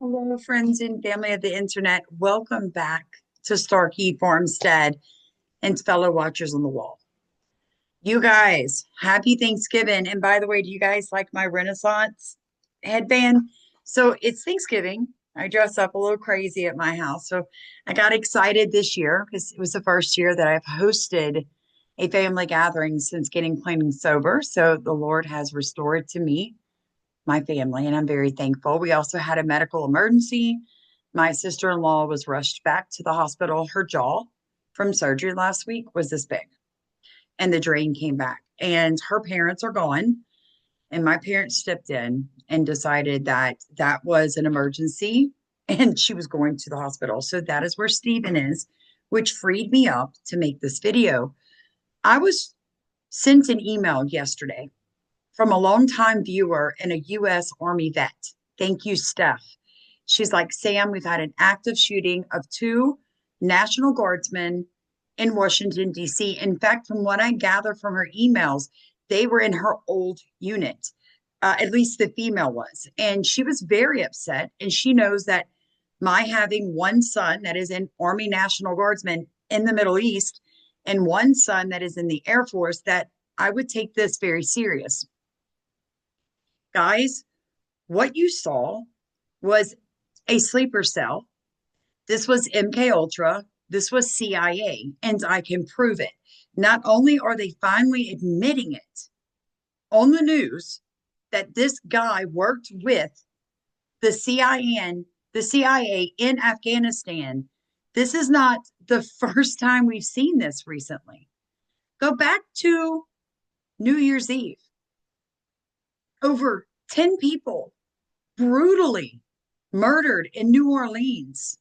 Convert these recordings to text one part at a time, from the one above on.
Hello, friends and family of the internet. Welcome back to Starkey Farmstead and fellow watchers on the wall. You guys, happy Thanksgiving. And by the way, do you guys like my Renaissance headband? So it's Thanksgiving. I dress up a little crazy at my house. So I got excited this year because it was the first year that I've hosted a family gathering since getting clean and sober. So the Lord has restored to me my family, and I'm very thankful. We also had a medical emergency. My sister-in-law was rushed back to the hospital. Her jaw from surgery last week was this big, and the drain came back. And her parents are gone, and my parents stepped in and decided that that was an emergency, and she was going to the hospital. So that is where Stephen is, which freed me up to make this video. I was sent an email yesterday from a longtime viewer and a U.S. Army vet. Thank you, Steph. She's like, Sam, we've had an active shooting of 2 National Guardsmen in Washington, D.C. In fact, from what I gather from her emails, they were in her old unit. At least the female was. And she was very upset. And she knows that my having one son that is in Army National Guardsmen in the Middle East and one son that is in the Air Force, that I would take this very serious. Guys, what you saw was a sleeper cell. This was MK Ultra. This was CIA, and I can prove it. Not only are they finally admitting it on the news that this guy worked with the CIA in Afghanistan. This is not the first time we've seen this recently. Go back to New Year's Eve. Over 10 people brutally murdered in New Orleans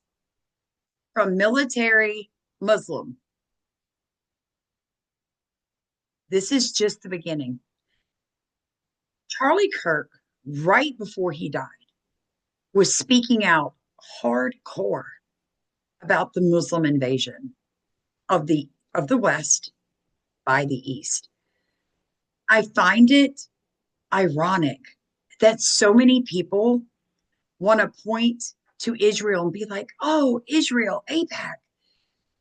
from military Muslim. This is just the beginning. Charlie Kirk, right before he died, was speaking out hardcore about the Muslim invasion of the West by the East. I find it ironic that so many people want to point to Israel and be like, oh, Israel, AIPAC.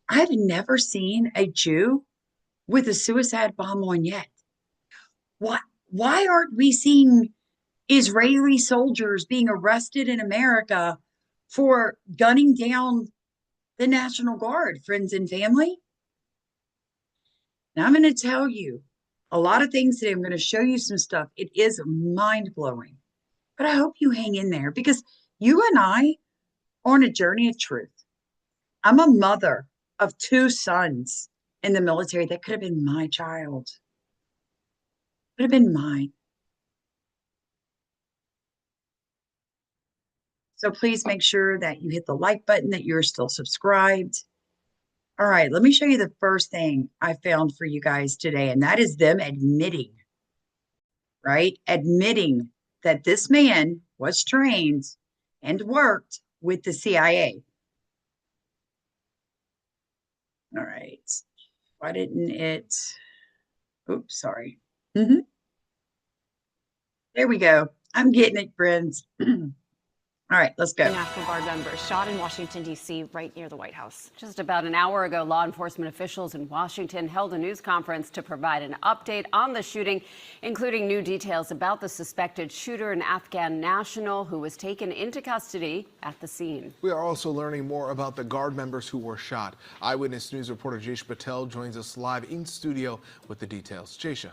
I've never seen a Jew with a suicide bomb on yet. Why aren't we seeing Israeli soldiers being arrested in America for gunning down the National Guard, friends and family? Now I'm going to tell you a lot of things today. I'm going to show you some stuff. It is mind-blowing, but I hope you hang in there because you and I are on a journey of truth. I'm a mother of 2 sons in the military that could have been my child. Could have been mine. So please make sure that you hit the like button, that you're still subscribed. All right, let me show you the first thing I found for you guys today, and that is them admitting, right? Admitting that this man was trained and worked with the CIA. All right. Why didn't it? Oops, sorry. There we go. I'm getting it, friends. All right, let's go. National Guard members shot in Washington, D.C., right near the White House. Just about an hour ago, law enforcement officials in Washington held a news conference to provide an update on the shooting, including new details about the suspected shooter, an Afghan national who was taken into custody at the scene. We are also learning more about the Guard members who were shot. Eyewitness News reporter Patel joins us live in studio with the details. Jaysha.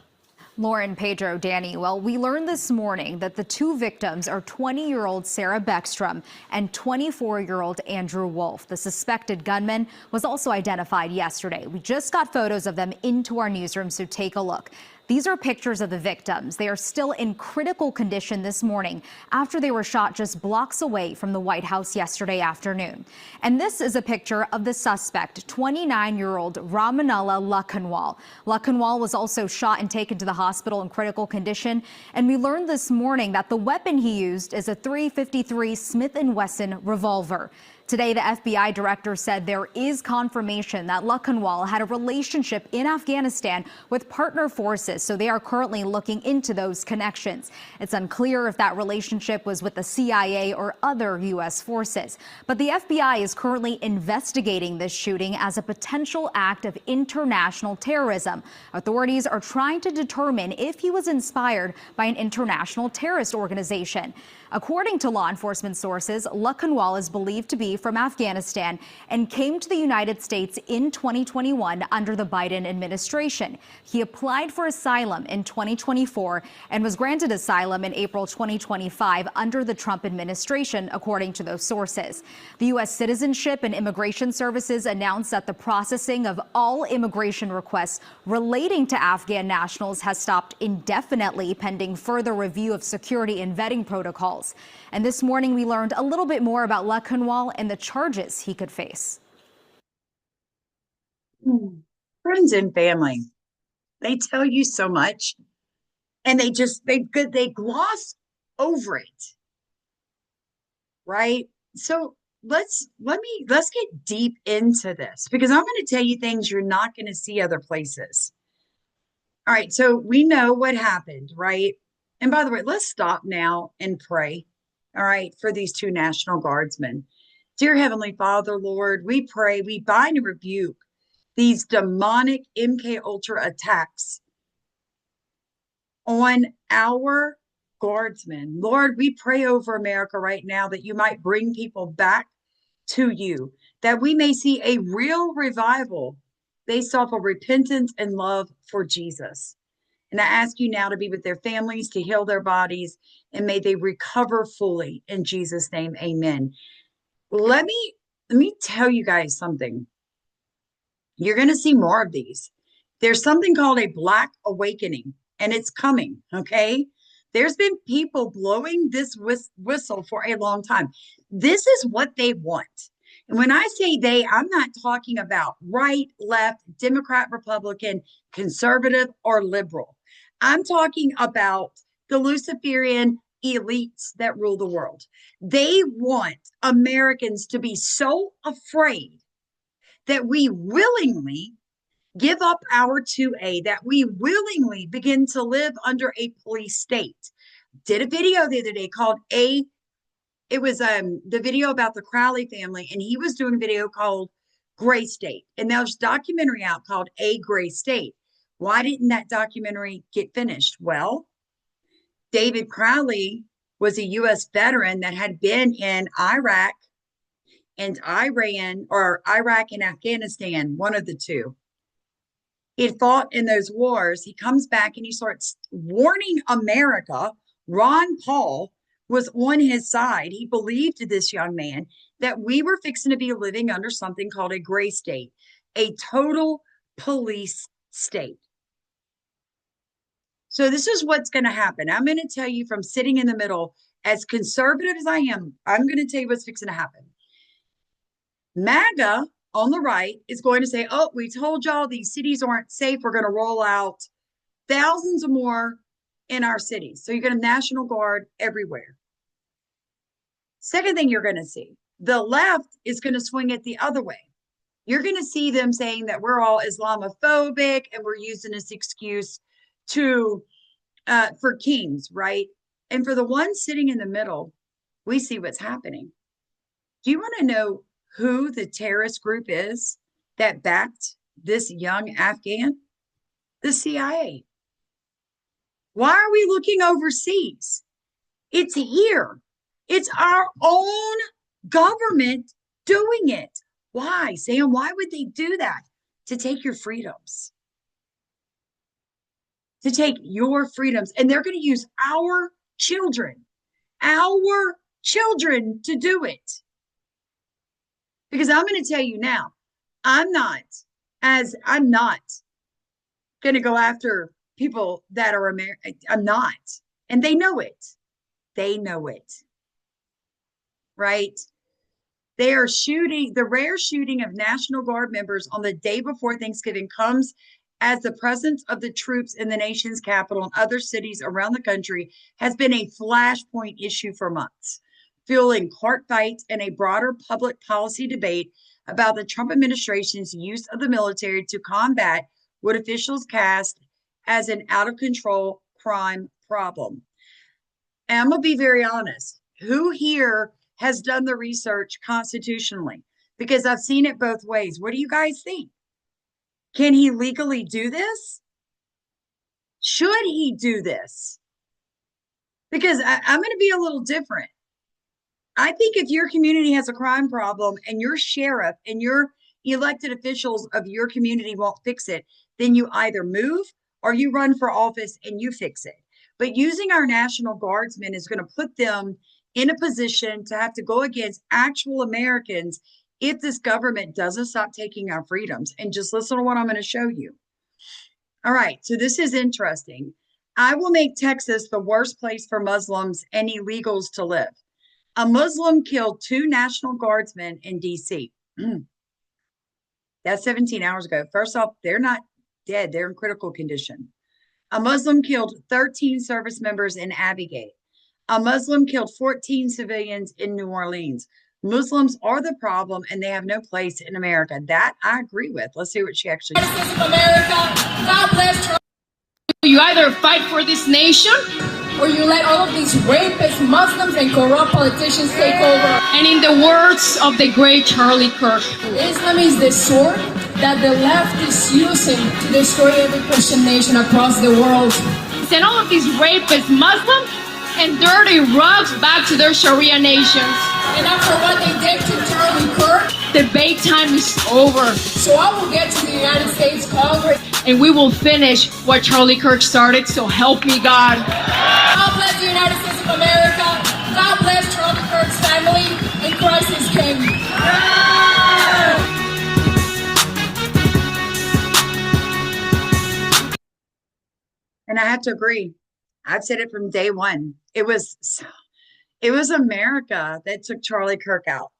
Lauren, Pedro, Danny, well, we learned this morning that the 2 victims are 20-year-old Sarah Beckstrom and 24-year-old Andrew Wolf. The suspected gunman was also identified yesterday. We just got photos of them into our newsroom, so take a look. These are pictures of the victims. They are still in critical condition this morning after they were shot just blocks away from the White House yesterday afternoon. And this is a picture of the suspect, 29-year-old Ramanullah Lakhanwal. Lakhanwal was also shot and taken to the hospital in critical condition. And we learned this morning that the weapon he used is a .353 Smith & Wesson revolver. Today, the FBI director said there is confirmation that Lakanwal had a relationship in Afghanistan with partner forces, so they are currently looking into those connections. It's unclear if that relationship was with the CIA or other U.S. forces. But the FBI is currently investigating this shooting as a potential act of international terrorism. Authorities are trying to determine if he was inspired by an international terrorist organization. According to law enforcement sources, Lakanwal is believed to be from Afghanistan and came to the United States in 2021 under the Biden administration. He applied for asylum in 2024 and was granted asylum in April 2025 under the Trump administration, according to those sources. The U.S. Citizenship and Immigration Services announced that the processing of all immigration requests relating to Afghan nationals has stopped indefinitely pending further review of security and vetting protocols. And this morning, we learned a little bit more about Lakanwal and the charges he could face. Friends and family, they tell you so much, and they gloss over it, right? So let's get deep into this, because I'm going to tell you things you're not going to see other places. All right, so we know what happened, right? And by the way, let's stop now and pray, all right, for these two National Guardsmen. Dear Heavenly Father, Lord, we pray, we bind and rebuke these demonic MK Ultra attacks on our guardsmen. Lord, we pray over America right now that you might bring people back to you, that we may see a real revival based off of repentance and love for Jesus. And I ask you now to be with their families, to heal their bodies, and may they recover fully. In Jesus' name, amen. Let me tell you guys something. You're going to see more of these. There's something called a Black Awakening, and it's coming, okay? There's been people blowing this whistle for a long time. This is what they want. And when I say they, I'm not talking about right, left, Democrat, Republican, conservative, or liberal. I'm talking about the Luciferian elites that rule the world. They want Americans to be so afraid that we willingly give up our 2A, that we willingly begin to live under a police state. Did a video the other day called it was the video about the Crowley family, and he was doing a video called Gray State. And there's a documentary out called A Gray State. Why didn't that documentary get finished? Well, David Crowley was a U.S. veteran that had been in Iraq and Iran, or Iraq and Afghanistan, one of the two. He had fought in those wars. He comes back and he starts warning America. Ron Paul was on his side. He believed to this young man that we were fixing to be living under something called a gray state, a total police state. So this is what's going to happen. I'm going to tell you from sitting in the middle, as conservative as I am, I'm going to tell you what's fixing to happen. MAGA on the right is going to say, oh, we told y'all these cities aren't safe. We're going to roll out thousands of more in our cities. So you're going to National Guard everywhere. Second thing you're going to see, the left is going to swing it the other way. You're going to see them saying that we're all Islamophobic and we're using this excuse to for kings, right? And for the ones sitting in the middle, we see what's happening. Do you want to know who the terrorist group is that backed this young Afghan? The CIA. Why are we looking overseas? It's here. It's our own government doing it. Why, Sam? Why would they do that? To take your freedoms. To take your freedoms. And they're going to use our children to do it. Because I'm going to tell you now, I'm not going to go after people that are American. I'm not. And they know it. They know it. Right? They are shooting. The rare shooting of National Guard members on the day before Thanksgiving comes as the presence of the troops in the nation's capital and other cities around the country has been a flashpoint issue for months. fueling court fights and a broader public policy debate about the Trump administration's use of the military to combat what officials cast as an out of control crime problem. And I'm going to be very honest. Who here has done the research constitutionally? Because I've seen it both ways. What do you guys think? Can he legally do this? Should he do this? Because I'm going to be a little different. I think if your community has a crime problem and your sheriff and your elected officials of your community won't fix it, then you either move or you run for office and you fix it. But using our National Guardsmen is going to put them in a position to have to go against actual Americans if this government doesn't stop taking our freedoms. And just listen to what I'm going to show you. All right, so this is interesting. I will make Texas the worst place for Muslims and illegals to live. A Muslim killed 2 National Guardsmen in D.C. That's 17 hours ago. First off, they're not dead. They're in critical condition. A Muslim killed 13 service members in Abbey. A Muslim killed 14 civilians in New Orleans. Muslims are the problem and they have no place in America. That I agree with. Let's see what she actually said. America, God bless Trump. You either fight for this nation or you let all of these rapist Muslims and corrupt politicians take over. And in the words of the great Charlie Kirk, Islam is the sword that the left is using to destroy every Christian nation across the world. Send all of these rapist Muslims and dirty rugs back to their Sharia nations. And after what they did to Charlie Kirk, debate time is over. So I will get to the United States Congress and we will finish what Charlie Kirk started, so help me God. God bless the United States of America. God bless Charlie Kirk's family, and Christ is King. And I have to agree. I've said it from day one. It was America that took Charlie Kirk out.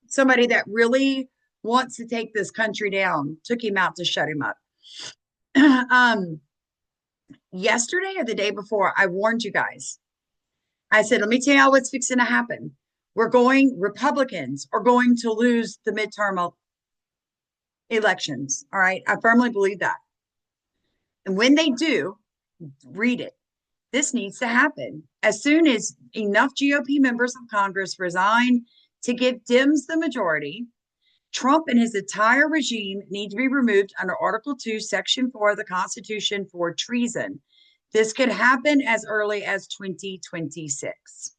Somebody that really wants to take this country down took him out to shut him up. Yesterday or the day before, I warned you guys. I said, let me tell you what's fixing to happen. Republicans are going to lose the midterm elections. All right. I firmly believe that. And when they do, read it. This needs to happen. As soon as enough GOP members of Congress resign to give Dems the majority, Trump and his entire regime need to be removed under Article 2, Section 4 of the Constitution for treason. This could happen as early as 2026.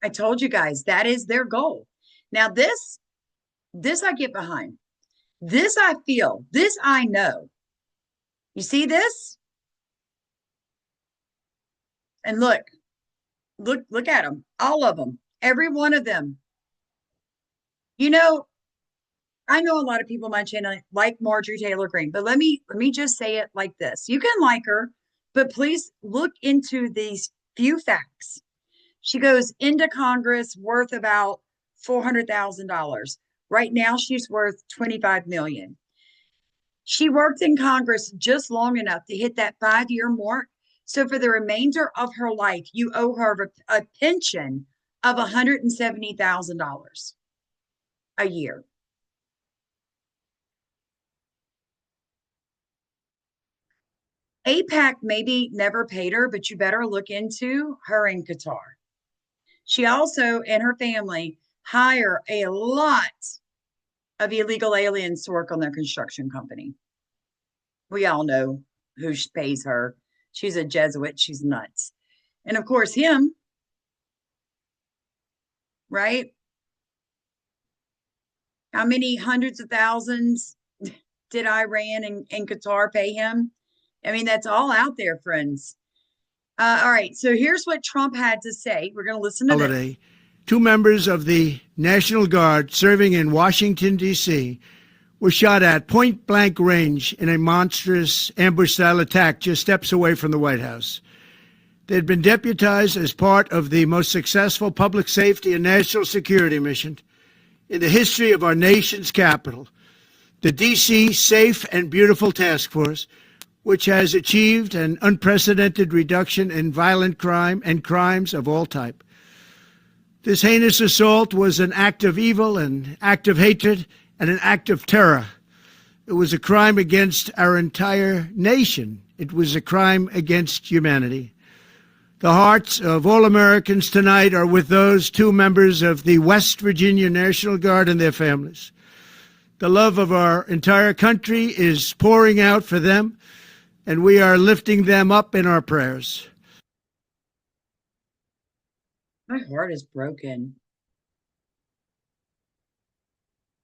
I told you guys that is their goal. Now, this I get behind. This I feel. This I know. You see this? And look at them, all of them, every one of them. You know, I know a lot of people on my channel like Marjorie Taylor Greene, but let me just say it like this. You can like her, but please look into these few facts. She goes into Congress worth about $400,000. Right now, she's worth $25 million. She worked in Congress just long enough to hit that 5-year mark. So for the remainder of her life, you owe her a pension of $170,000 a year. AIPAC maybe never paid her, but you better look into her in Qatar. She also and her family hire a lot of illegal aliens to work on their construction company. We all know who pays her. She's a Jesuit. She's nuts. And of course, him, right? How many hundreds of thousands did Iran and Qatar pay him? I mean, that's all out there, friends. All right. So here's what Trump had to say. We're going to listen to this. 2 members of the National Guard serving in Washington, D.C., were shot at point-blank range in a monstrous ambush-style attack just steps away from the White House. They had been deputized as part of the most successful public safety and national security mission in the history of our nation's capital. The D.C. Safe and Beautiful Task Force which has achieved an unprecedented reduction in violent crime and crimes of all type. This heinous assault was an act of evil, an act of hatred, and an act of terror. It was a crime against our entire nation. It was a crime against humanity. The hearts of all Americans tonight are with those two members of the West Virginia National Guard and their families. The love of our entire country is pouring out for them, and we are lifting them up in our prayers. My heart is broken.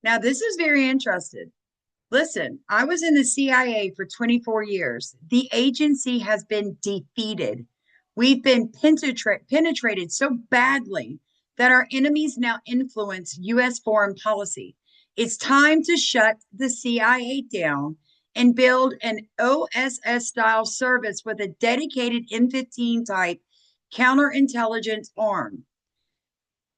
Now, this is very interesting. Listen, I was in the CIA for 24 years. The agency has been defeated. We've been penetrated so badly that our enemies now influence U.S. foreign policy. It's time to shut the CIA down and build an OSS-style service with a dedicated M15 type counterintelligence arm.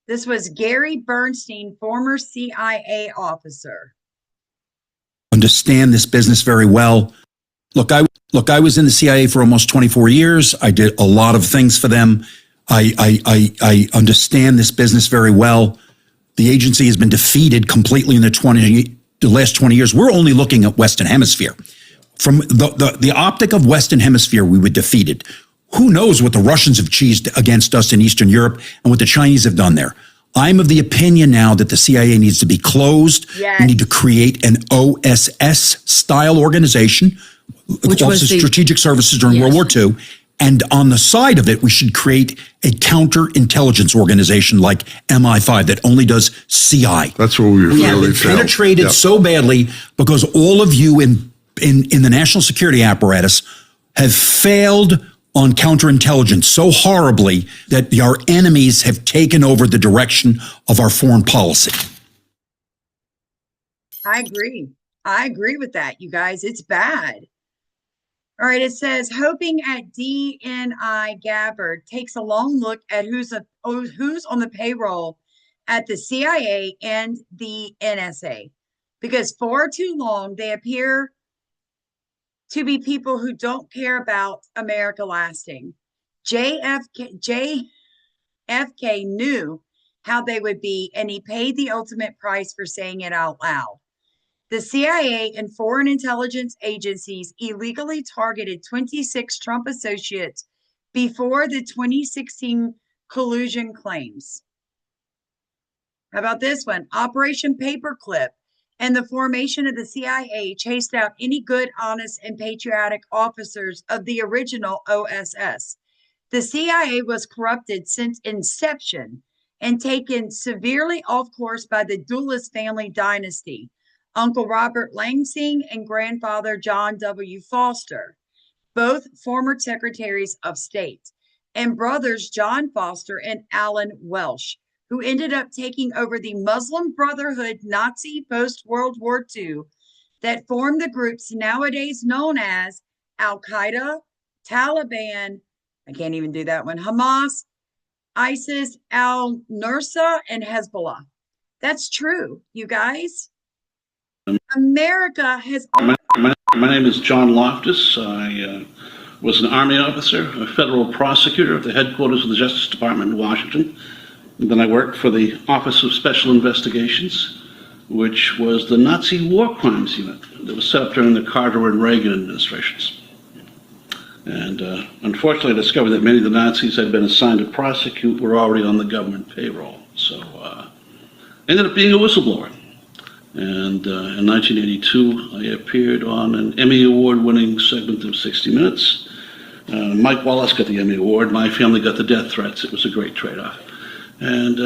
This was Gary Bernstein, former CIA officer. Understand this business very well. Look, I was in the CIA for almost 24 years. I did a lot of things for them. I understand this business very well. The agency has been defeated completely in the last 20 years. We're only looking at Western Hemisphere. From the optic of Western Hemisphere, we were defeated. Who knows what the Russians have cheesed against us in Eastern Europe and what the Chinese have done there. I'm of the opinion now that the CIA needs to be closed. Yes. We need to create an OSS-style organization, which was the Strategic Services during World War II. And on the side of it, we should create a counterintelligence organization like MI5 that only does CI. That's where we really failed. Penetrated so badly because all of you in the national security apparatus have failed on counterintelligence so horribly that our enemies have taken over the direction of our foreign policy. I agree. I agree with that, you guys. It's bad. All right, it says, hoping at DNI Gabbard takes a long look at who's on the payroll at the CIA and the NSA, because for too long they appear to be people who don't care about America lasting. JFK knew how they would be, and he paid the ultimate price for saying it out loud. The CIA and foreign intelligence agencies illegally targeted 26 Trump associates before the 2016 collusion claims. How about this one? Operation Paperclip and the formation of the CIA chased out any good, honest, and patriotic officers of the original OSS. The CIA was corrupted since inception and taken severely off course by the Dulles family dynasty, Uncle Robert Lansing and grandfather John W. Foster, both former secretaries of state, and brothers John Foster and Alan Welsh, who ended up taking over the Muslim Brotherhood Nazi post-World War II that formed the groups nowadays known as Al-Qaeda, Taliban, I can't even do that one, Hamas, ISIS, Al-Nusra, and Hezbollah. That's true, you guys. America has... My name is John Loftus. I was an Army officer, a federal prosecutor at the headquarters of the Justice Department in Washington. And then I worked for the Office of Special Investigations, which was the Nazi war crimes unit that was set up during the Carter and Reagan administrations. And unfortunately, I discovered that many of the Nazis I'd been assigned to prosecute were already on the government payroll. So I ended up being a whistleblower. And in 1982, I appeared on an Emmy Award-winning segment of 60 Minutes. Mike Wallace got the Emmy Award. My family got the death threats. It was a great trade-off. And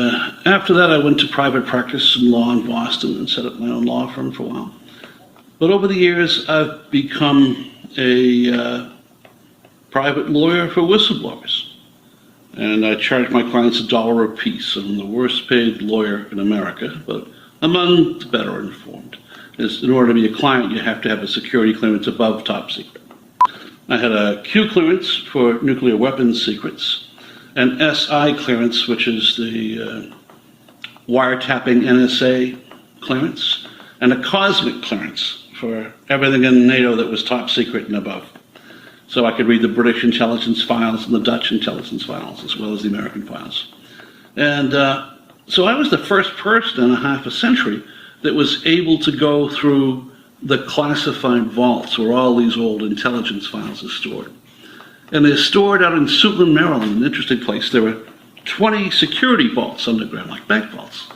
after that, I went to private practice in law in Boston and set up my own law firm for a while. But over the years, I've become a private lawyer for whistleblowers. And I charge my clients $1 a piece. I'm the worst paid lawyer in America, but among the better informed. In order to be a client, you have to have a security clearance above top secret. I had a Q clearance for nuclear weapons secrets, an SI clearance, which is the wiretapping NSA clearance, and a cosmic clearance for everything in NATO that was top secret and above. So I could read the British intelligence files and the Dutch intelligence files, as well as the American files. And so I was the first person in a half a century that was able to go through the classified vaults where all these old intelligence files are stored. And they're stored out in Suitland, Maryland, an interesting place. There were 20 security vaults underground, like bank vaults.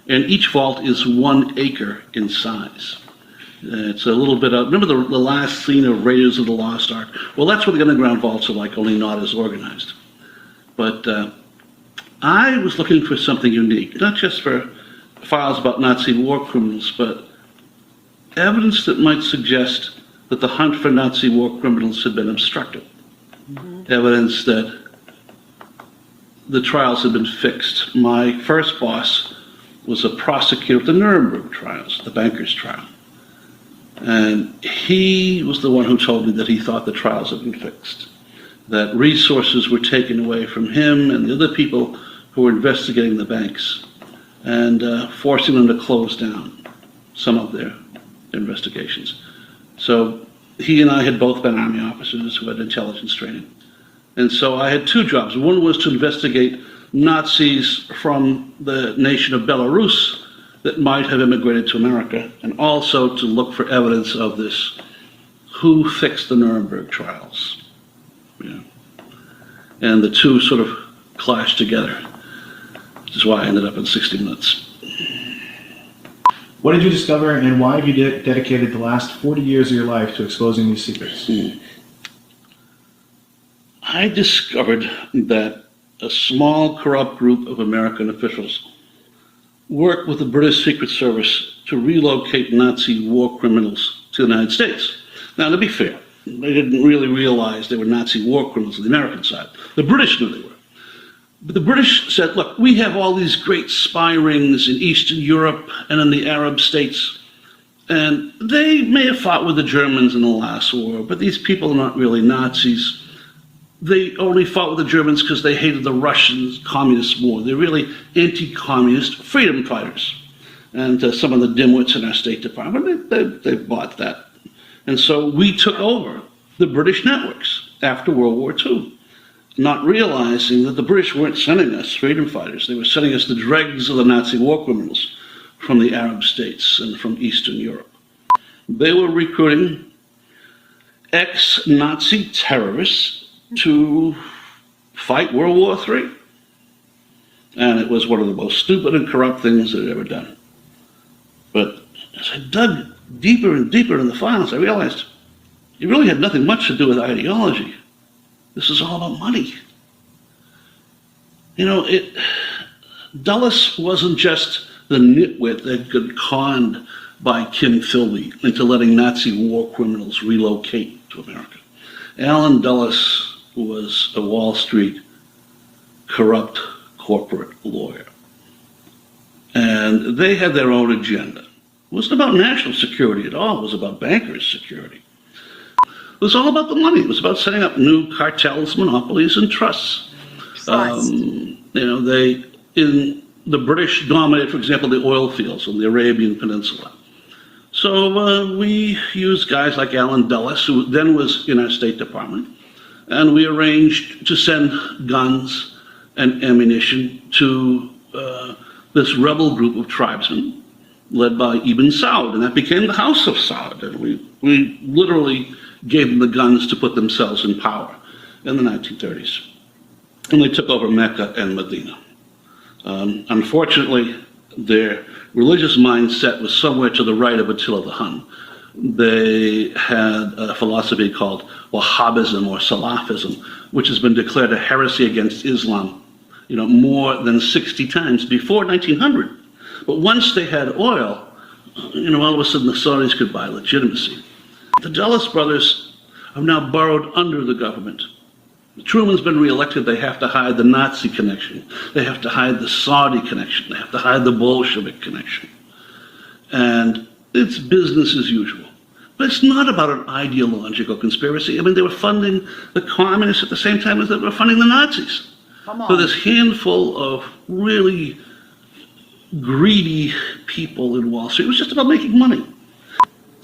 And each vault is 1 acre in size. It's a little bit of, remember the last scene of Raiders of the Lost Ark? Well, that's what the underground vaults are like, only not as organized. But I was looking for something unique, not just for files about Nazi war criminals, but evidence that might suggest that the hunt for Nazi war criminals had been obstructed. Evidence that the trials had been fixed. My first boss was a prosecutor of the Nuremberg trials, the bankers' trial. And he was the one who told me that he thought the trials had been fixed, that resources were taken away from him and the other people who were investigating the banks and forcing them to close down some of their investigations. So he and I had both been Army officers who had intelligence training. And so I had 2 jobs. One was to investigate Nazis from the nation of Belarus that might have immigrated to America, and also to look for evidence of this, who fixed the Nuremberg trials. Yeah. And the 2 sort of clashed together, which is why I ended up in 60 Minutes. What did you discover, and why have you dedicated the last 40 years of your life to exposing these secrets? I discovered that a small, corrupt group of American officials worked with the British Secret Service to relocate Nazi war criminals to the United States. Now, to be fair, they didn't really realize they were Nazi war criminals on the American side. The British knew they were. But the British said, look, we have all these great spy rings in Eastern Europe and in the Arab states, and they may have fought with the Germans in the last war, but these people are not really Nazis. They only fought with the Germans because they hated the Russians communists more. They're really anti-communist freedom fighters. And some of the dimwits in our State Department, they bought that. And so we took over the British networks after World War II, not realizing that the British weren't sending us freedom fighters. They were sending us the dregs of the Nazi war criminals from the Arab states and from Eastern Europe. They were recruiting ex-Nazi terrorists to fight World War III. And it was one of the most stupid and corrupt things they'd ever done. But as I dug deeper and deeper in the files, I realized it really had nothing much to do with ideology. This is all about money. You know, Dulles wasn't just the nitwit that got conned by Kim Philby into letting Nazi war criminals relocate to America. Alan Dulles was a Wall Street corrupt corporate lawyer. And they had their own agenda. It wasn't about national security at all. It was about bankers' security. It was all about the money. It was about setting up new cartels, monopolies, and trusts. The British dominated, for example, the oil fields on the Arabian Peninsula. So we used guys like Alan Dulles, who then was in our State Department, and we arranged to send guns and ammunition to this rebel group of tribesmen led by Ibn Saud, and that became the House of Saud. And we literally gave them the guns to put themselves in power in the 1930s. And they took over Mecca and Medina. Unfortunately, their religious mindset was somewhere to the right of Attila the Hun. They had a philosophy called Wahhabism or Salafism, which has been declared a heresy against Islam, more than 60 times before 1900. But once they had oil, all of a sudden the Saudis could buy legitimacy. The Dulles brothers have now burrowed under the government. Truman's been reelected. They have to hide the Nazi connection. They have to hide the Saudi connection. They have to hide the Bolshevik connection. And it's business as usual. But it's not about an ideological conspiracy. I mean, they were funding the communists at the same time as they were funding the Nazis. So this handful of really greedy people in Wall Street, it was just about making money.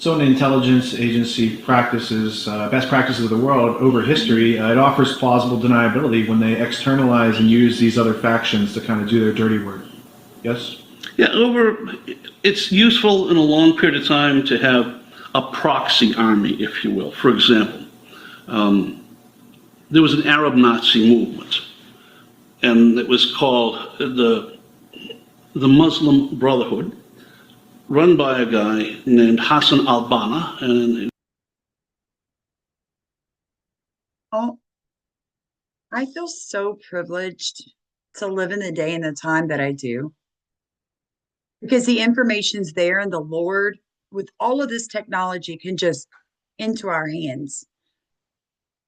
So an intelligence agency practices, best practices of the world over history, it offers plausible deniability when they externalize and use these other factions to kind of do their dirty work. Yes? Yeah, it's useful in a long period of time to have a proxy army, if you will. For example, there was an Arab Nazi movement, and it was called the Muslim Brotherhood, run by a guy named Hassan al-Banna. And Oh, I feel so privileged to live in the day and the time that I do because the information's there and the Lord, with all of this technology, can just into our hands.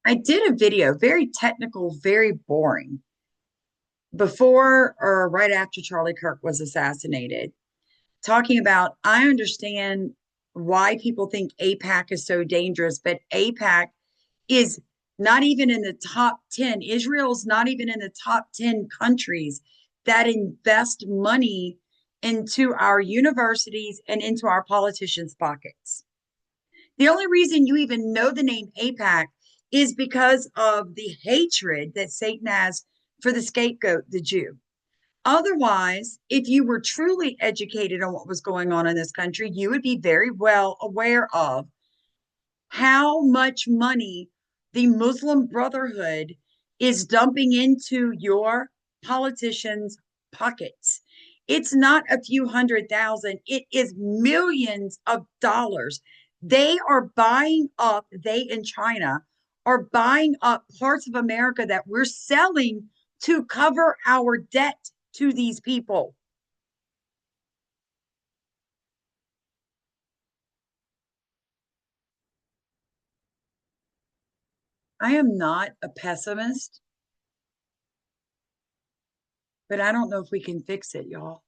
I did a video, very technical, very boring, before or right after Charlie Kirk was assassinated, talking about I understand why people think AIPAC is so dangerous, but AIPAC is not even in the top 10. Israel's not even in the top 10 countries that invest money into our universities and into our politicians' pockets. The only reason you even know the name AIPAC is because of the hatred that Satan has for the scapegoat, the Jew. Otherwise, if you were truly educated on what was going on in this country, you would be very well aware of how much money the Muslim Brotherhood is dumping into your politicians' pockets. It's not a few $100,000, it is millions of dollars. They are buying up, they in China are buying up parts of America that we're selling to cover our debt to these people. I am not a pessimist, but I don't know if we can fix it, y'all.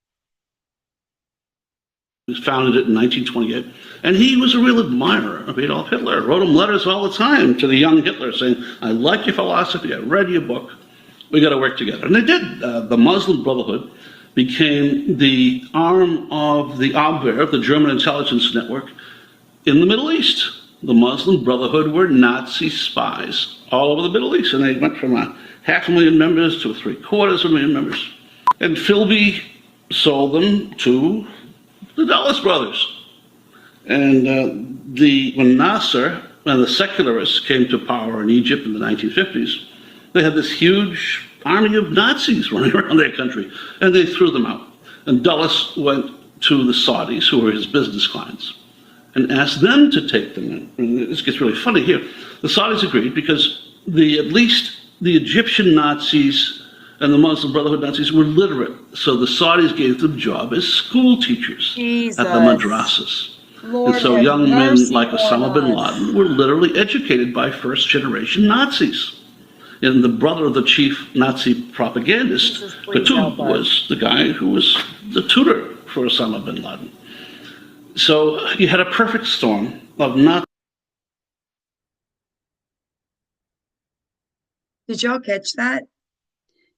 He founded it in 1928, and he was a real admirer of Adolf Hitler. Wrote him letters all the time to the young Hitler saying, I like your philosophy, I read your book, we got to work together. And they did. The Muslim Brotherhood became the arm of the Abwehr, the German intelligence network, in the Middle East. The Muslim Brotherhood were Nazi spies all over the Middle East, and they went from 500,000 members to 750,000 members. And Philby sold them to the Dulles brothers. And when Nasser and the secularists came to power in Egypt in the 1950s, they had this huge army of Nazis running around their country, and they threw them out. And Dulles went to the Saudis, who were his business clients, and asked them to take them in. And this gets really funny here. The Saudis agreed because at least the Egyptian Nazis and the Muslim Brotherhood Nazis were literate, so the Saudis gave them a job as school teachers at the madrasas. Lord, and so young men like Osama bin Laden were literally educated by first-generation Nazis. And the brother of the chief Nazi propagandist, Patel, was the guy who was the tutor for Osama bin Laden. So you had a perfect storm of Nazis. Did y'all catch that?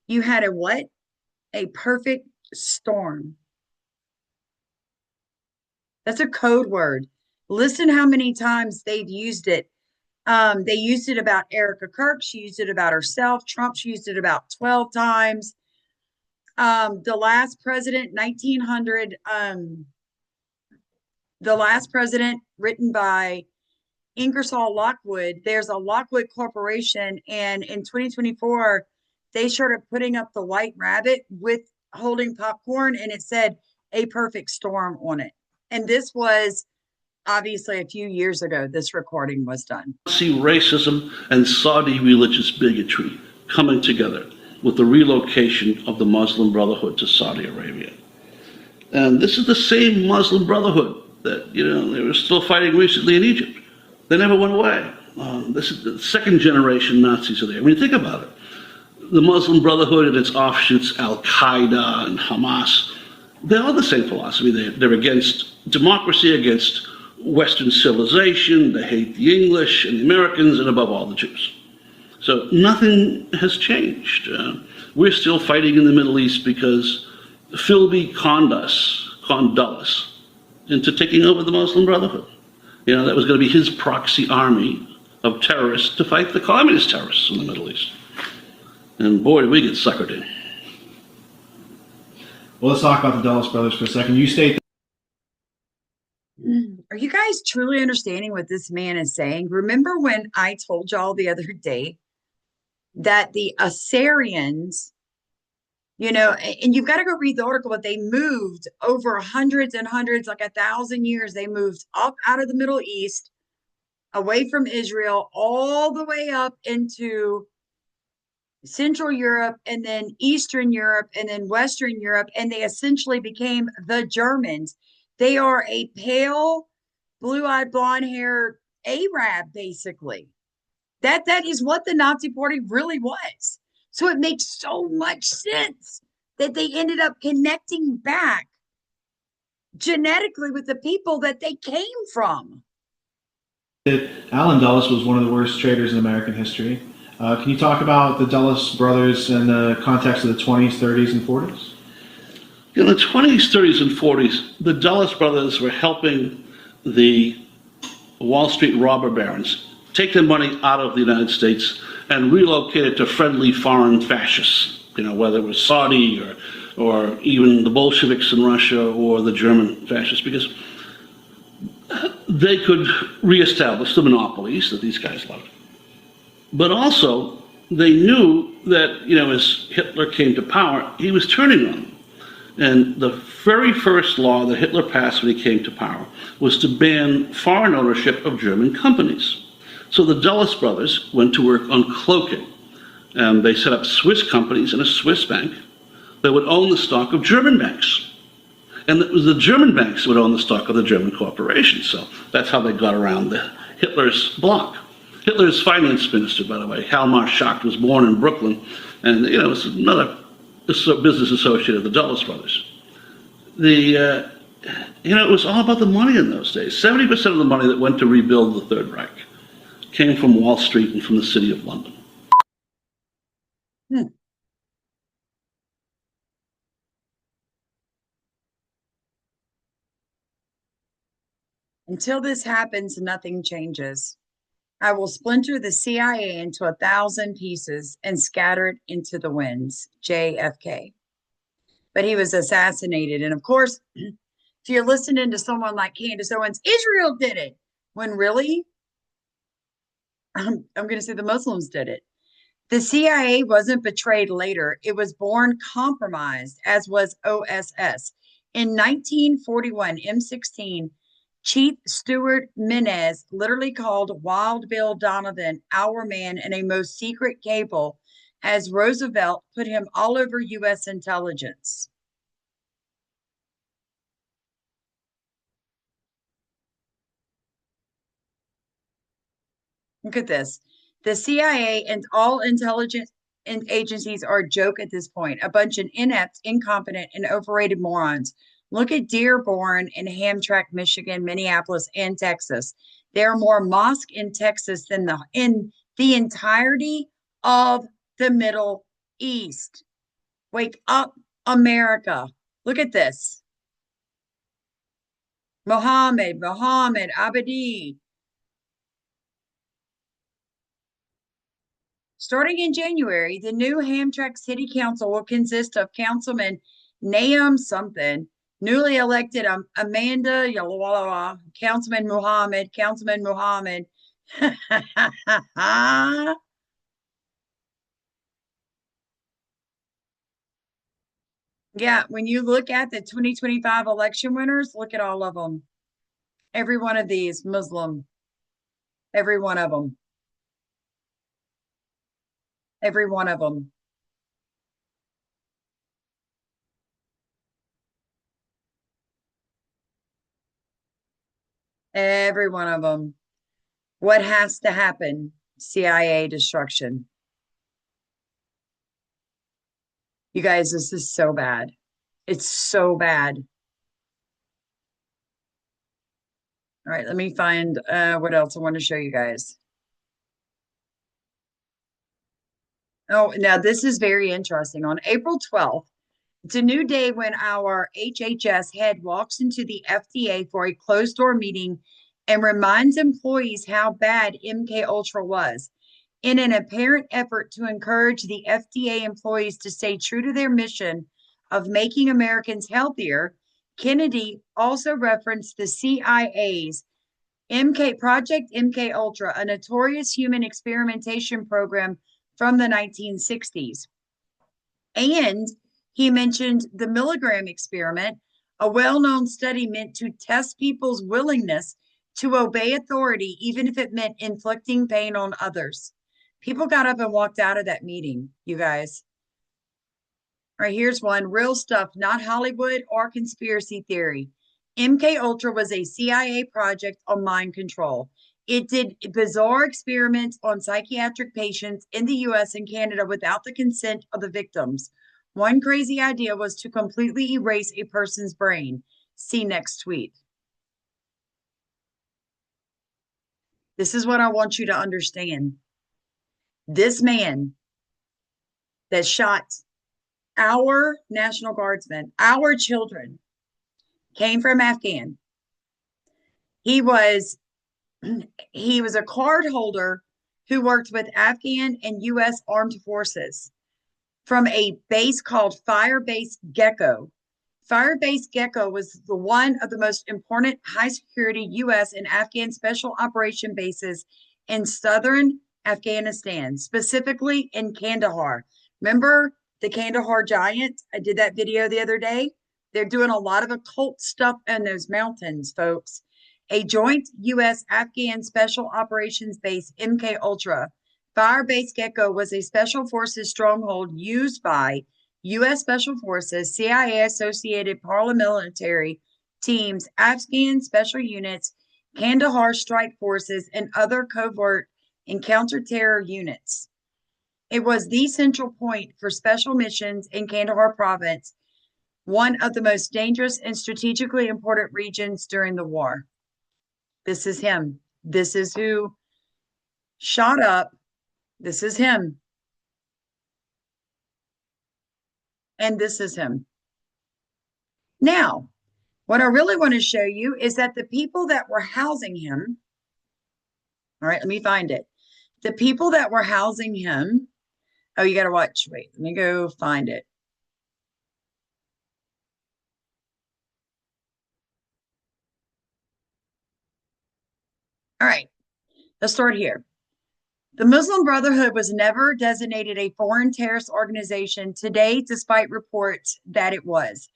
You had a what? A perfect storm. That's a code word. Listen how many times they've used it. They used it about Erica Kirk. She used it about herself. Trump's used it about 12 times. The last president, 1900, the last president, written by Ingersoll Lockwood. There's a Lockwood Corporation, and in 2024, they started putting up the white rabbit with holding popcorn, and it said "A Perfect Storm" on it. And this was obviously a few years ago. This recording was done. See racism and Saudi religious bigotry coming together with the relocation of the Muslim Brotherhood to Saudi Arabia. And this is the same Muslim Brotherhood that, they were still fighting recently in Egypt. They never went away. This is the second generation Nazis are there. I mean, think about it. The Muslim Brotherhood and its offshoots, Al-Qaeda and Hamas, they're all the same philosophy. They're against democracy, against Western civilization. They hate the English and the Americans, and above all, the Jews. So nothing has changed. We're still fighting in the Middle East because Philby conned Dulles into taking over the Muslim Brotherhood. You know, that was going to be his proxy army of terrorists to fight the communist terrorists in the Middle East. And boy, did we get suckered in. Well, let's talk about the Dulles brothers for a second. You state Are you guys truly understanding what this man is saying? Remember when I told y'all the other day that the Assyrians, you know, and you've got to go read the article, but they moved over hundreds and hundreds, like 1,000 years. They moved up out of the Middle East, away from Israel, all the way up into Central Europe, and then Eastern Europe, and then Western Europe, and they essentially became the Germans. They are a pale, blue-eyed, blonde-haired Arab, basically. That is what the Nazi Party really was. So it makes so much sense that they ended up connecting back genetically with the people that they came from. Allen Dulles was one of the worst traitors in American history. Can you talk about the Dulles brothers in the context of the 20s, 30s, and 40s? In the 20s, 30s, and 40s, the Dulles brothers were helping the Wall Street robber barons take their money out of the United States and relocate it to friendly foreign fascists, you know, whether it was Saudi or even the Bolsheviks in Russia or the German fascists, because they could reestablish the monopolies that these guys loved. But also, they knew that, you know, as Hitler came to power, he was turning on them. And the very first law that Hitler passed when he came to power was to ban foreign ownership of German companies. So the Dulles brothers went to work on cloaking, and they set up Swiss companies in a Swiss bank that would own the stock of German banks. And it was the German banks that would own the stock of the German corporations. So that's how they got around Hitler's block. Hitler's finance minister, by the way, Hjalmar Schacht, was born in Brooklyn, and, you know, was another business associate of the Dulles brothers. You know, it was all about the money in those days. 70% of the money that went to rebuild the Third Reich came from Wall Street and from the city of London. Until this happens, nothing changes. I will splinter the CIA into 1,000 pieces and scatter it into the winds. JFK. But he was assassinated. And of course, if you're listening to someone like Candace Owens, Israel did it. When really, I'm going to say the Muslims did it. The CIA wasn't betrayed later. It was born compromised, as was OSS. In 1941, M16, Chief Stuart Menez literally called Wild Bill Donovan our man in a most secret cable as Roosevelt put him all over U.S. intelligence. Look at this. The CIA and all intelligence agencies are a joke at this point. A bunch of inept, incompetent, and overrated morons. Look at Dearborn and Hamtramck, Michigan, Minneapolis, and Texas. There are more mosques in Texas than in the entirety of the Middle East. Wake up, America. Look at this. Mohammed Abedi. Starting in January, the new Hamtramck City Council will consist of Councilman Nahum something, newly elected Amanda Yalawala, Councilman Muhammad. Yeah, when you look at the 2025 election winners, look at all of them. Every one of these Muslim. Every one of them. Every one of them. Every one of them. What has to happen? CIA destruction. You guys, this is so bad. It's so bad. All right, let me find what else I want to show you guys. Oh, now this is very interesting. On April 12th, it's a new day when our HHS head walks into the FDA for a closed door meeting and reminds employees how bad MK Ultra was. In an apparent effort to encourage the FDA employees to stay true to their mission of making Americans healthier, Kennedy also referenced the CIA's Project MK Ultra, a notorious human experimentation program from the 1960s. And he mentioned the milligram experiment, a well-known study meant to test people's willingness to obey authority, even if it meant inflicting pain on others. People got up and walked out of that meeting, you guys. All right, here's one. Real stuff, not Hollywood or conspiracy theory. MK Ultra was a CIA project on mind control. It did bizarre experiments on psychiatric patients in the US and Canada without the consent of the victims. One crazy idea was to completely erase a person's brain. See next tweet. This is what I want you to understand. This man that shot our National Guardsmen, our children, came from Afghan. He was a card holder who worked with Afghan and U.S. Armed Forces from a base called Firebase Gecko. Firebase Gecko was one of the most important high-security U.S. and Afghan special operation bases in southern Afghanistan, specifically in Kandahar. Remember the Kandahar Giant? I did that video the other day. They're doing a lot of occult stuff in those mountains, folks. A joint U.S.-Afghan special operations base, MK Ultra. Firebase Gecko was a special forces stronghold used by U.S. Special Forces, CIA-associated paramilitary teams, Afghan special units, Kandahar strike forces, and other covert and counter-terror units. It was the central point for special missions in Kandahar province, one of the most dangerous and strategically important regions during the war. This is him. This is who shot up. This is him. And this is him. Now, what I really want to show you is that the people that were housing him, all right, let me find it. The people that were housing him, oh, you got to watch. Wait, let me go find it. All right, let's start here. The Muslim Brotherhood was never designated a foreign terrorist organization today, despite reports that it was.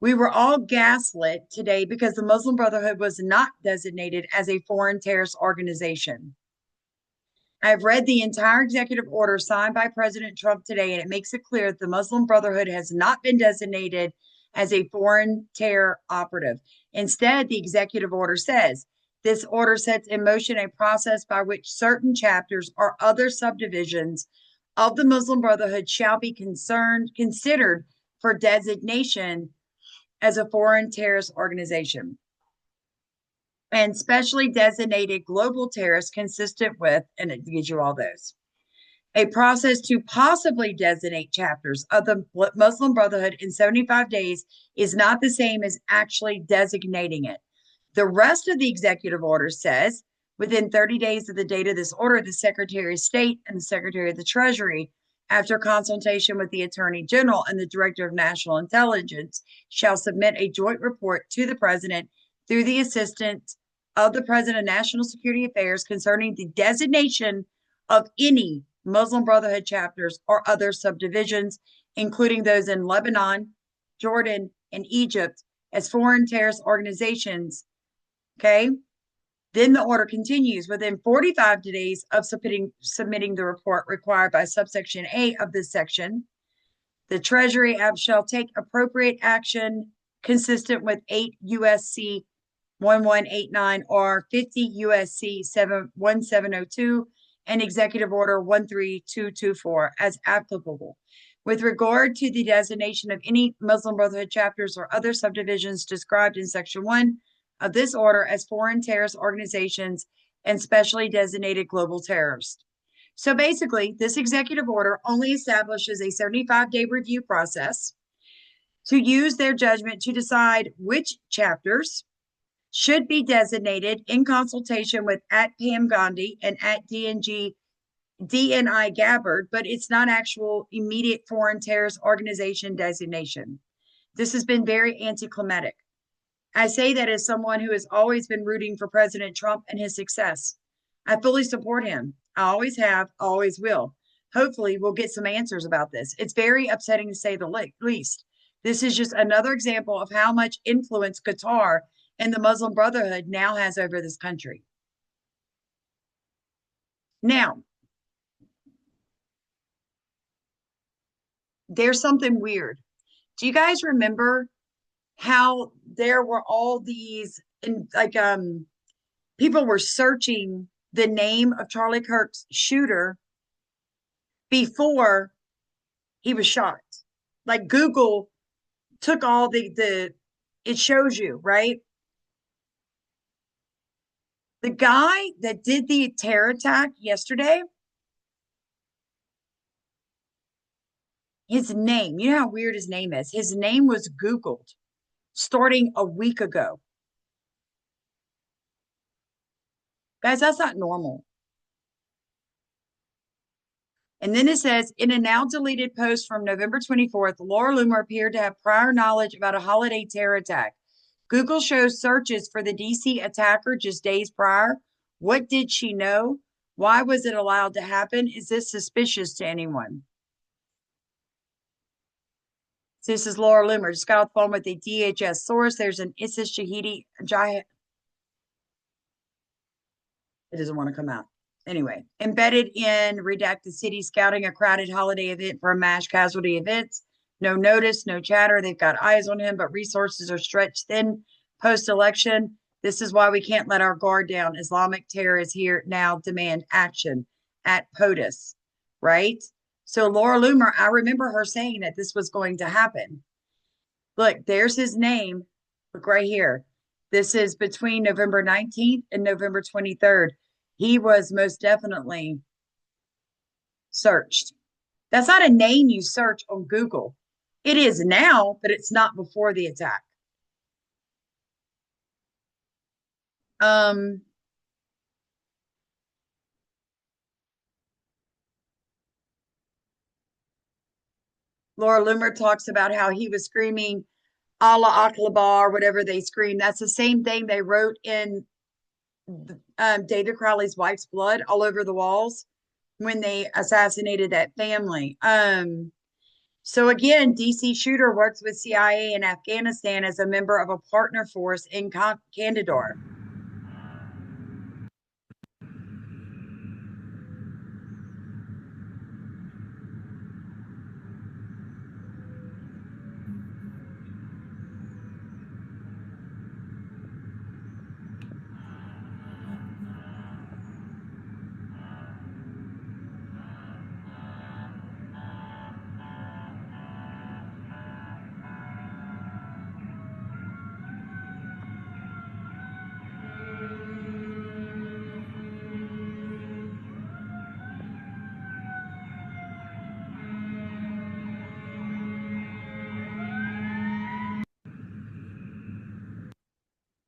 We were all gaslit today because the Muslim Brotherhood was not designated as a foreign terrorist organization. I've read the entire executive order signed by President Trump today, and it makes it clear that the Muslim Brotherhood has not been designated as a foreign terror operative. Instead, the executive order says, this order sets in motion a process by which certain chapters or other subdivisions of the Muslim Brotherhood shall be considered for designation as a foreign terrorist organization, and specially designated global terrorists consistent with, and it gives you all those. A process to possibly designate chapters of the Muslim Brotherhood in 75 days is not the same as actually designating it. The rest of the executive order says, within 30 days of the date of this order, the Secretary of State and the Secretary of the Treasury, after consultation with the Attorney General and the Director of National Intelligence, shall submit a joint report to the President through the assistance of the President of National Security Affairs concerning the designation of any Muslim Brotherhood chapters or other subdivisions, including those in Lebanon, Jordan, and Egypt, as foreign terrorist organizations. Okay. Then the order continues within 45 days of submitting the report required by subsection A of this section. The Treasury shall take appropriate action consistent with 8 U.S.C. 1189 or 50 U.S.C. 1702 and Executive Order 13224 as applicable. With regard to the designation of any Muslim Brotherhood chapters or other subdivisions described in Section 1 of this order as foreign terrorist organizations and specially designated global terrorists. So basically, this executive order only establishes a 75-day review process to use their judgment to decide which chapters should be designated in consultation with at Pam Gandhi and at DNI Gabbard, but it's not actual immediate foreign terrorist organization designation. This has been very anticlimactic. I say that as someone who has always been rooting for President Trump and his success. I fully support him. I always have, always will. Hopefully, we'll get some answers about this. It's very upsetting to say the least. This is just another example of how much influence Qatar and the Muslim Brotherhood now has over this country. Now, there's something weird. Do you guys remember how there were all these people were searching the name of Charlie Kirk's shooter before he was shot? Like Google took all the it shows you, right? The guy that did the terror attack yesterday, his name, you know how weird his name is? His name was Googled starting a week ago. Guys, that's not normal. And then it says, in a now deleted post from November 24th, Laura Loomer appeared to have prior knowledge about a holiday terror attack. Google shows searches for the DC attacker just days prior. What did she know? Why was it allowed to happen? Is this suspicious to anyone? This is Laura Loomer. Just got off the phone with a DHS source. There's an ISIS Shahidi Jihad. It doesn't want to come out. Anyway, embedded in redacted city scouting a crowded holiday event for a mass casualty events. No notice, no chatter. They've got eyes on him, but resources are stretched thin post-election. This is why we can't let our guard down. Islamic terror is here now. Demand action at POTUS, right? So Laura Loomer, I remember her saying that this was going to happen. Look, there's his name. Look right here. This is between November 19th and November 23rd. He was most definitely searched. That's not a name you search on Google. It is now, but it's not before the attack. Laura Loomer talks about how he was screaming Allah Akbar, whatever they scream. That's the same thing they wrote in David Crowley's wife's blood all over the walls when they assassinated that family. So again, DC shooter works with CIA in Afghanistan as a member of a partner force in Kandahar.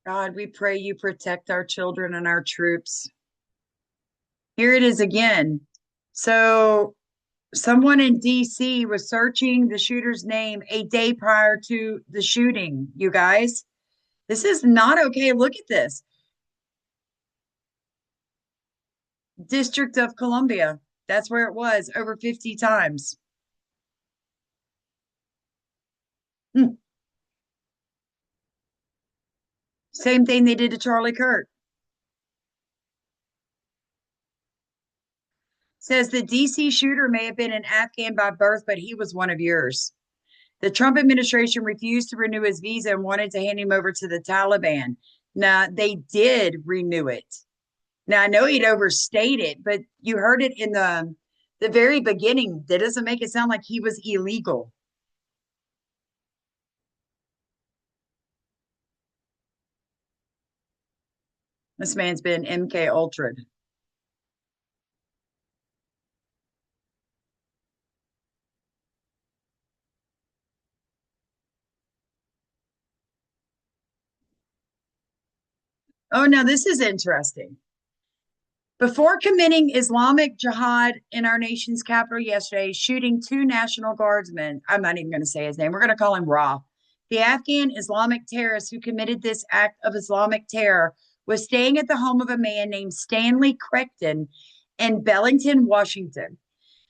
God, we pray you protect our children and our troops. Here it is again. So someone in DC was searching the shooter's name a day prior to the shooting, you guys. This is not okay. Look at this. District of Columbia. That's where it was, over 50 times. Same thing they did to Charlie Kirk. Says the DC shooter may have been an Afghan by birth, but he was one of yours. The Trump administration refused to renew his visa and wanted to hand him over to the Taliban. Now, they did renew it. Now, I know he'd overstayed it, but you heard it in the very beginning. That doesn't make it sound like he was illegal. This man's been MK Ultra. Oh, now this is interesting. Before committing Islamic Jihad in our nation's capital yesterday, shooting two National Guardsmen, I'm not even going to say his name, we're going to call him Ra. The Afghan Islamic terrorist who committed this act of Islamic terror was staying at the home of a man named Stanley Crichton in Bellington, Washington.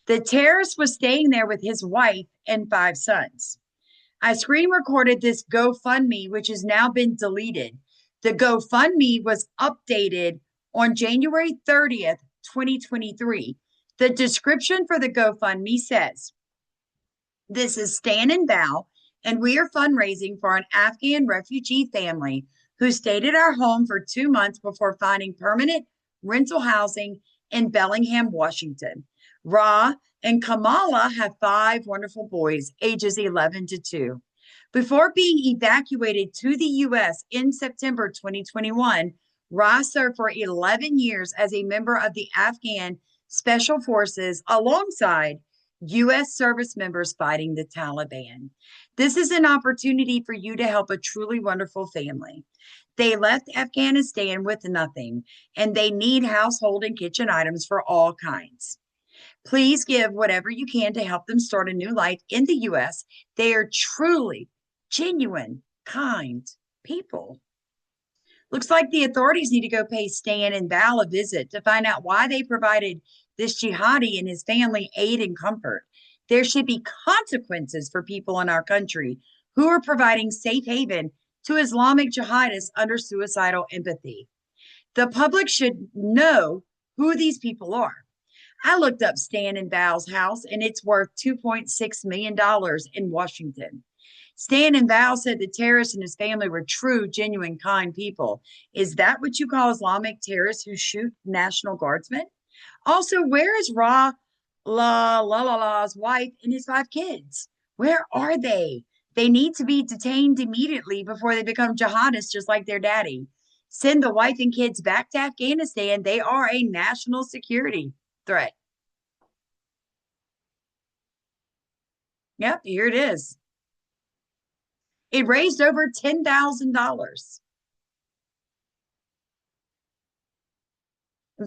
The terrorist was staying there with his wife and 5 sons. I screen recorded this GoFundMe, which has now been deleted. The GoFundMe was updated on January 30th, 2023. The description for the GoFundMe says, "This is Stan and Val, and we are fundraising for an Afghan refugee family who stayed at our home for 2 months before finding permanent rental housing in Bellingham, Washington. Ra and Kamala have 5 wonderful boys, ages 11 to 2. Before being evacuated to the U.S. in September 2021, Ra served for 11 years as a member of the Afghan Special Forces alongside U.S. service members fighting the Taliban. This is an opportunity for you to help a truly wonderful family. They left Afghanistan with nothing, and they need household and kitchen items for all kinds. Please give whatever you can to help them start a new life in the U.S. They are truly genuine, kind people." Looks like the authorities need to go pay Stan and Val a visit to find out why they provided this jihadi and his family aid and comfort. There should be consequences for people in our country who are providing safe haven to Islamic jihadists under suicidal empathy. The public should know who these people are. I looked up Stan and Val's house, and it's worth $2.6 million in Washington. Stan and Val said the terrorist and his family were true, genuine, kind people. Is that what you call Islamic terrorists who shoot National Guardsmen? Also, where is Law's wife and his 5 kids? Where are they? They need to be detained immediately before they become jihadists just like their daddy. Send the wife and kids back to Afghanistan. They are a national security threat. Yep, here it is. It raised over $10,000.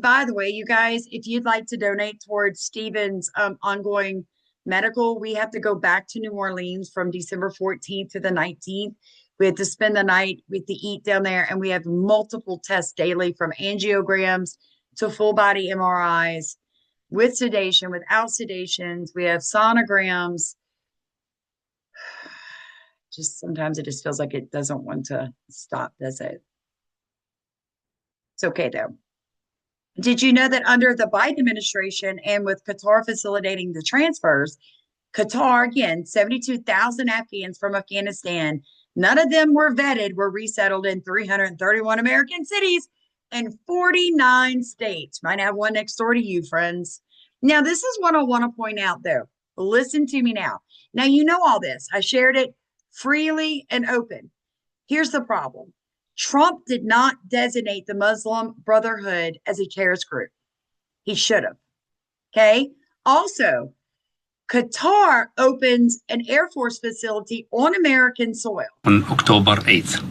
By the way, you guys, if you'd like to donate towards Stephen's ongoing medical, we have to go back to New Orleans from December 14th to the 19th. We have to spend the night, we have to eat down there, and we have multiple tests daily from angiograms to full body MRIs with sedation, without sedations. We have sonograms. Just sometimes it just feels like it doesn't want to stop, does it? It's okay, though. Did you know that under the Biden administration and with Qatar facilitating the transfers, Qatar, again, 72,000 Afghans from Afghanistan, none of them were vetted, were resettled in 331 American cities and 49 states. Might have one next door to you, friends. Now, this is what I want to point out, though. Listen to me now. Now, you know all this. I shared it freely and open. Here's the problem. Trump did not designate the Muslim Brotherhood as a terrorist group. He should have. Okay. Also, Qatar opens an Air Force facility on American soil on October 8th.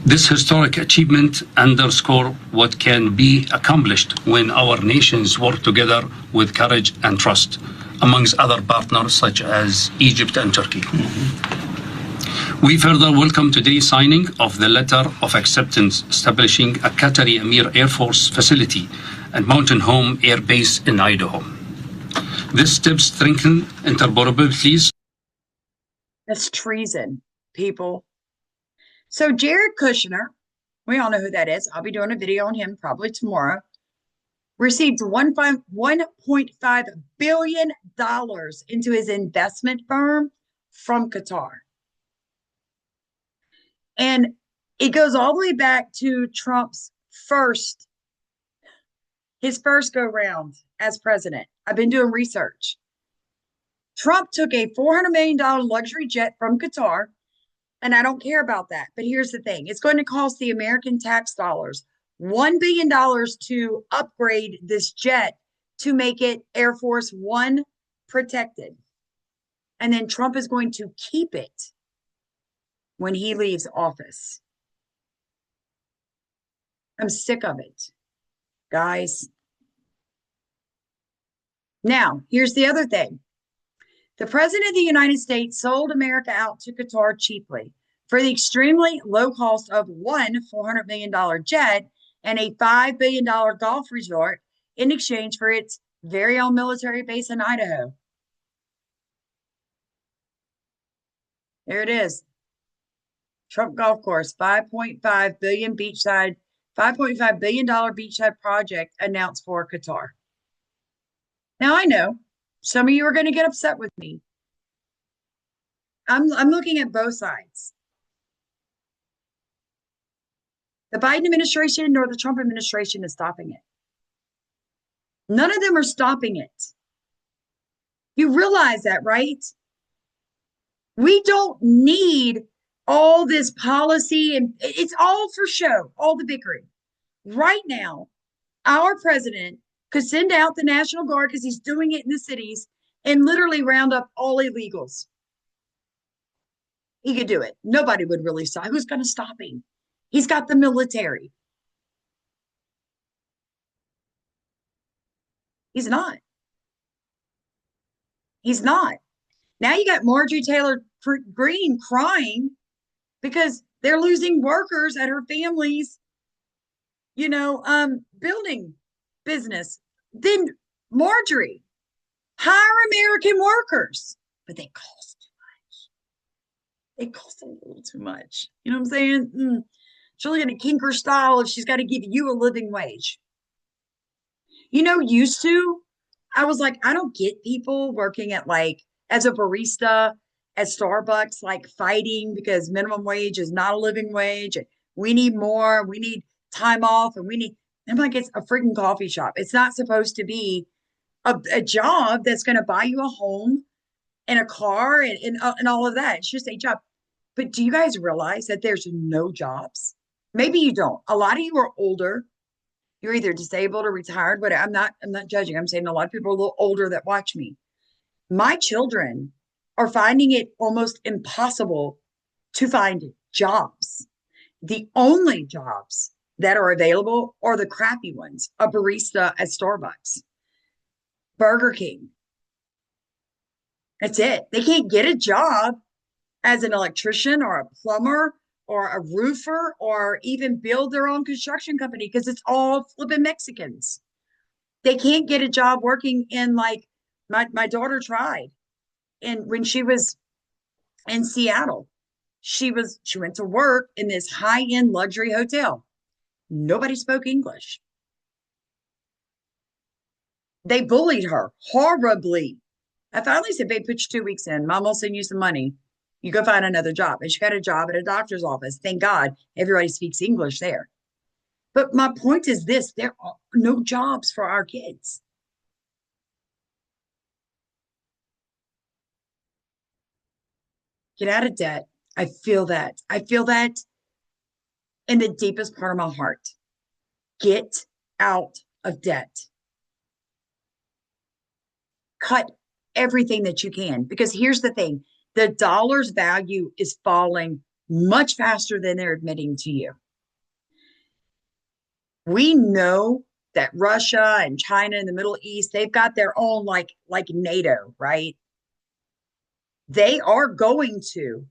This historic achievement underscores what can be accomplished when our nations work together with courage and trust, amongst other partners such as Egypt and Turkey. We further welcome today's signing of the letter of acceptance establishing a Qatari Emir Air Force facility and Mountain Home Air Base in Idaho. This step strengthens interoperability. That's treason, people. So Jared Kushner, we all know who that is. I'll be doing a video on him probably tomorrow. Received $1.5 billion into his investment firm from Qatar. And it goes all the way back to Trump's first go round as president. I've been doing research. Trump took a $400 million luxury jet from Qatar, and I don't care about that. But here's the thing. It's going to cost the American tax dollars $1 billion to upgrade this jet to make it Air Force One protected. And then Trump is going to keep it when he leaves office. I'm sick of it, guys. Now, here's the other thing. The President of the United States sold America out to Qatar cheaply for the extremely low cost of one $400 million jet and a $5 billion golf resort in exchange for its very own military base in Idaho. There it is. Trump Golf Course, $5.5 billion beachside, $5.5 billion beachside project announced for Qatar. Now I know some of you are going to get upset with me. I'm looking at both sides. The Biden administration nor the Trump administration is stopping it. None of them are stopping it. You realize that, right? We don't need all this policy, and it's all for show, all the bickering. Right now, our president could send out the National Guard because he's doing it in the cities and literally round up all illegals. He could do it. Nobody would really stop. Who's going to stop him? He's got the military. He's not. He's not. Now you got Marjorie Taylor Greene crying because they're losing workers at her family's, building business. Then Marjorie, hire American workers, but they cost too much. They cost a little too much. You know what I'm saying? She's really going to kink her style if she's got to give you a living wage. Used to, I was like, I don't get people working at as a barista at Starbucks, fighting because minimum wage is not a living wage. We need more. We need time off, and I'm like, it's a freaking coffee shop. It's not supposed to be a job that's going to buy you a home and a car and all of that. It's just a job. But do you guys realize that there's no jobs? Maybe you don't. A lot of you are older. You're either disabled or retired, but I'm not judging. I'm saying a lot of people are a little older that watch me. My children are finding it almost impossible to find jobs. The only jobs that are available are the crappy ones, a barista at Starbucks, Burger King. That's it. They can't get a job as an electrician or a plumber or a roofer or even build their own construction company because it's all flipping Mexicans. They can't get a job working in my daughter tried. And when she was in Seattle, she went to work in this high-end luxury hotel. Nobody spoke English. They bullied her horribly. I finally said, babe, put your 2 weeks in. Mom will send you some money. You go find another job. And she got a job at a doctor's office. Thank God everybody speaks English there. But my point is this, there are no jobs for our kids. Get out of debt. I feel that. I feel that in the deepest part of my heart. Get out of debt. Cut everything that you can. Because here's the thing. The dollar's value is falling much faster than they're admitting to you. We know that Russia and China and the Middle East, they've got their own like NATO, right? They are going to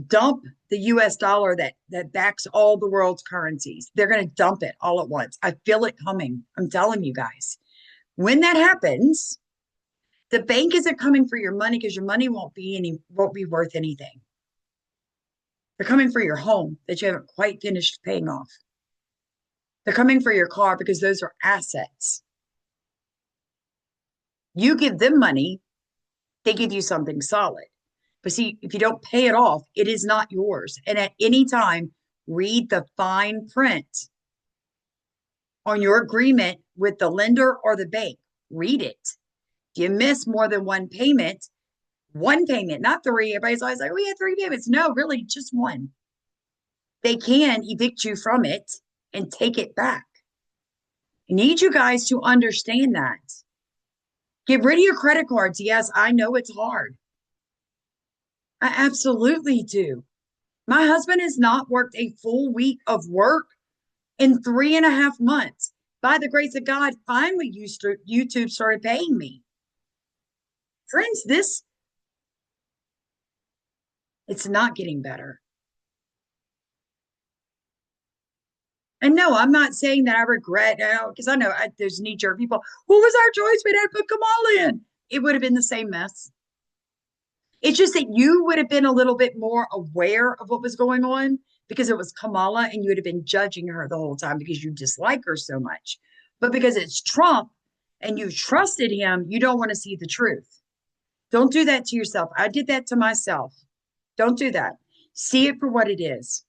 dump the US dollar that backs all the world's currencies. They're going to dump it all at once. I feel it coming. I'm telling you guys. When that happens, the bank isn't coming for your money because your money won't be worth anything. They're coming for your home that you haven't quite finished paying off. They're coming for your car because those are assets. You give them money, they give you something solid. But see, if you don't pay it off, it is not yours. And at any time, read the fine print on your agreement with the lender or the bank. Read it. If you miss more than one payment, not three. Everybody's always like, oh, we had 3 payments. No, really, just one. They can evict you from it and take it back. I need you guys to understand that. Get rid of your credit cards. Yes, I know it's hard. I absolutely do. My husband has not worked a full week of work in 3.5 months. By the grace of God, finally YouTube started paying me. Friends, it's not getting better. And no, I'm not saying that I regret, because I know there's knee-jerk people. What was our choice? We had to put Kamala in. It would have been the same mess. It's just that you would have been a little bit more aware of what was going on because it was Kamala and you would have been judging her the whole time because you dislike her so much. But because it's Trump and you trusted him, you don't want to see the truth. Don't do that to yourself. I did that to myself. Don't do that. See it for what it is.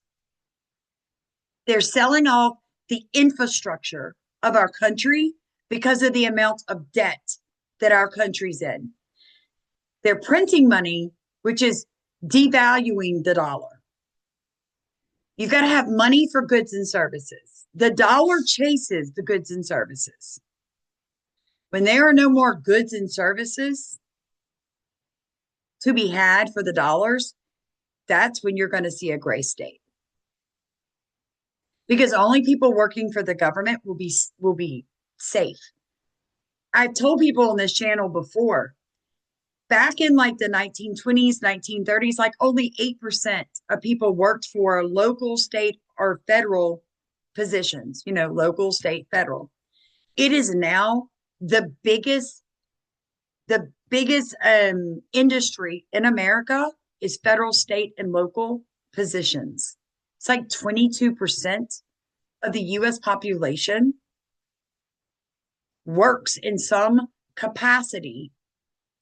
They're selling off the infrastructure of our country because of the amount of debt that our country's in. They're printing money, which is devaluing the dollar. You've got to have money for goods and services. The dollar chases the goods and services. When there are no more goods and services to be had for the dollars, that's when you're going to see a gray state. Because only people working for the government will be safe. I've told people on this channel before, back in like the 1920s, 1930s, like only 8% of people worked for local, state, or federal positions, local, state, federal. It is now the biggest industry in America is federal, state, and local positions. It's like 22% of the US population works in some capacity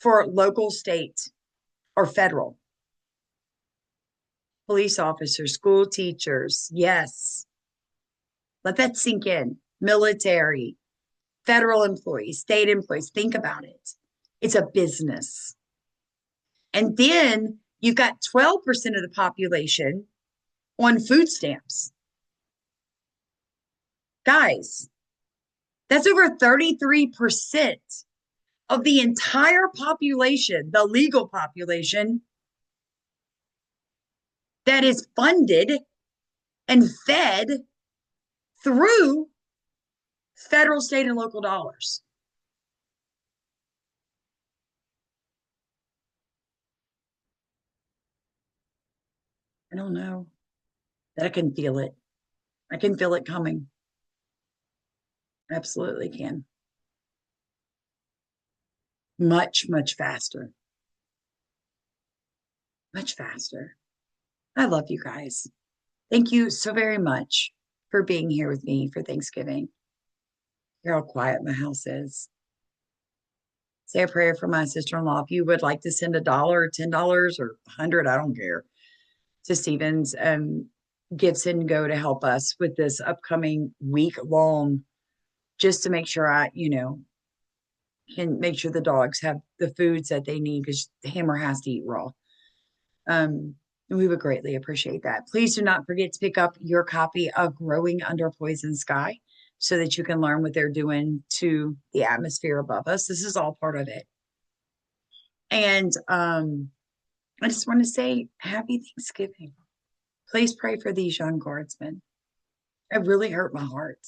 for local, state, or federal. Police officers, school teachers, yes. Let that sink in. Military, federal employees, state employees, think about it. It's a business. And then you've got 12% of the population on food stamps. Guys, that's over 33% of the entire population, the legal population, that is funded and fed through federal, state, and local dollars. I don't know. That I can feel it. I can feel it coming. Absolutely can. Much, much faster. Much faster. I love you guys. Thank you so very much for being here with me for Thanksgiving. Hear how quiet my house is. Say a prayer for my sister-in-law. If you would like to send $1 or $10 or $100, I don't care, to Stevens Gibson Go to help us with this upcoming week long, just to make sure I, can make sure the dogs have the foods that they need because Hammer has to eat raw. We would greatly appreciate that. Please do not forget to pick up your copy of Growing Under a Poison Sky so that you can learn what they're doing to the atmosphere above us. This is all part of it. And I just want to say happy Thanksgiving. Please pray for these young guardsmen. It really hurt my heart.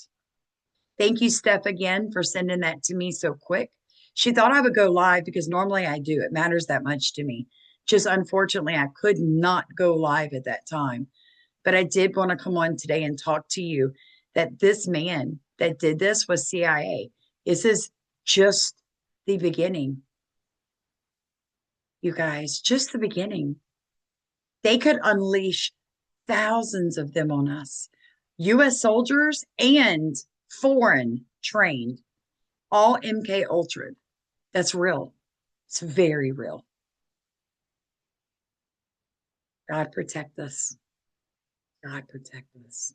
Thank you, Steph, again for sending that to me so quick. She thought I would go live because normally I do. It matters that much to me. Just unfortunately, I could not go live at that time. But I did want to come on today and talk to you that this man that did this was CIA. This is just the beginning. You guys, just the beginning. They could unleash thousands of them on us. U.S. soldiers and foreign trained, all MK Ultra. That's real. It's very real. God protect us. God protect us.